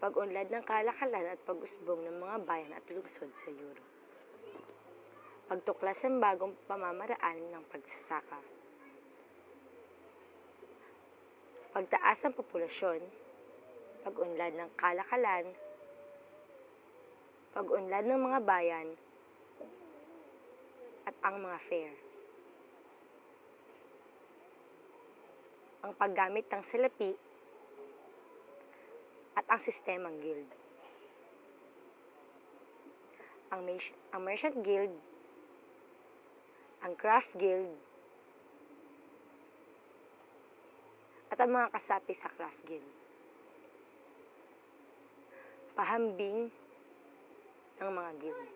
pag-unlad ng kalakalan at pag-usbong ng mga bayan at lungsod sa Europe. Pagtuklas ng bagong pamamaraan ng pagsasaka. Pagtaas ng populasyon, pag-unlad ng kalakalan, pag-unlad ng mga bayan, at ang mga fair. Ang paggamit ng salapi at ang sistemang guild. Ang merchant guild, ang craft guild, at ang mga kasapi sa craft guild. Pahambing ng mga guild.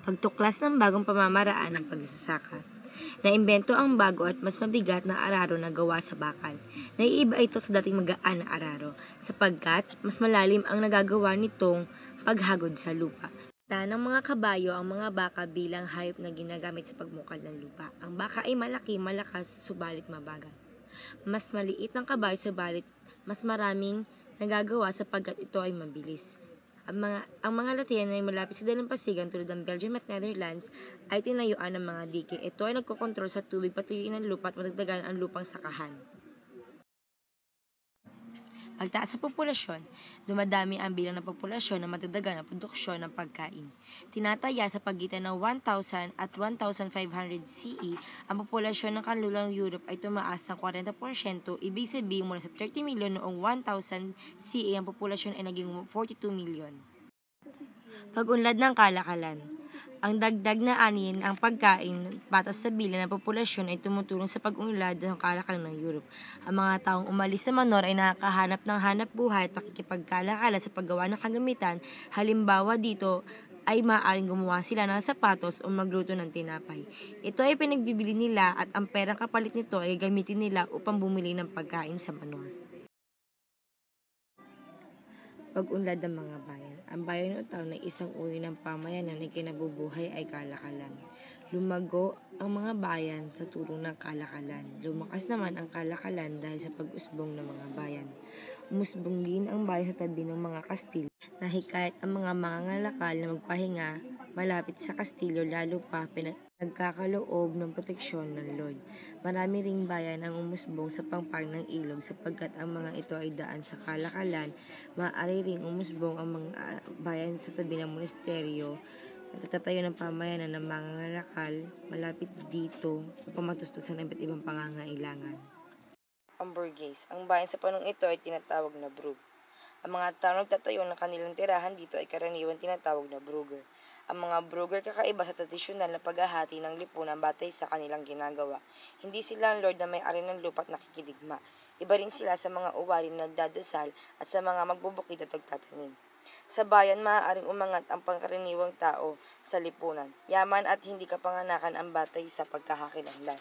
Pagtuklas ng bagong pamamaraan ng pagsasaka. Naimbento ang bago at mas mabigat na araro na gawa sa bakal. Naiiba ito sa dating magaan na araro, sapagkat mas malalim ang nagagawa nitong paghagod sa lupa. Ng mga kabayo ang mga baka bilang hayop na ginagamit sa pagmukal ng lupa. Ang baka ay malaki, malakas, subalit mabagal. Mas maliit ng kabayo subalit mas maraming nagagawa sapagkat ito ay mabilis. Ang mga Latian ay malapit sa dalampasigan tulad ng Belgium at Netherlands ay tinayuan ng mga dike. Ito ay nagkokontrol sa tubig, patuyuin ng lupa at madagdagan ang lupang sakahan. Pagtaas sa populasyon, dumadami ang bilang ng populasyon na madagdagan ang produksyon ng pagkain. Tinataya sa pagitan ng 1,000 at 1,500 CE, ang populasyon ng kanlulang Europe ay tumaas ng 40%, ibig sabihin mula sa 30 milyon noong 1,000 CE, ang populasyon ay naging 42 milyon. Pag-unlad ng kalakalan. Ang dagdag na anin ang pagkain patas sa bilang ng populasyon ay tumutulong sa pag-unlad ng kalakalan ng Europe. Ang mga taong umalis sa Manor ay nakakahanap ng hanap buhay at pakikipagkalakalan sa paggawa ng kagamitan. Halimbawa dito ay maaaring gumawa sila ng sapatos o magluto ng tinapay. Ito ay pinagbibili nila at ang perang kapalit nito ay gamitin nila upang bumili ng pagkain sa Manor. Pag-unlad ng mga bayan. Ang bayan o taon na isang uri ng pamayanan na kinabubuhay ay kalakalan. Lumago ang mga bayan sa tulong ng kalakalan. Lumakas naman ang kalakalan dahil sa pag-usbong ng mga bayan. Umusbong din ang bayan sa tabi ng mga kastilyo. Nahikayat ang mga mangangalakal na magpahinga malapit sa kastilyo, lalo pa nagkakaloob ng proteksyon ng Lord. Marami ring bayan ang umusbong sa pangpang ng ilog sapagkat ang mga ito ay daan sa kalakalan. Maaari ring umusbong ang mga bayan sa tabi ng monasteryo at tatatayo ng pamayanan ng mangangalakal malapit dito upang matustusan ang iba't ibang pangangailangan. Ang Burgess. Ang bayan sa panong ito ay tinatawag na Brug. Ang mga taong nagtatayo ng kanilang tirahan dito ay karaniwan tinatawag na Brugger. Ang mga Brugger kakaiba sa tradisyonal na paghahati ng lipunan batay sa kanilang ginagawa. Hindi sila ang lord na may-ari ng lupa at nakikidigma. Iba rin sila sa mga uwari na nagdadasal at sa mga magbubukid at nagtatanim. Sa bayan, maaaring umangat ang pangkaraniwang tao sa lipunan. Yaman at hindi kapanganakan ang batay sa pagkakakilanlan.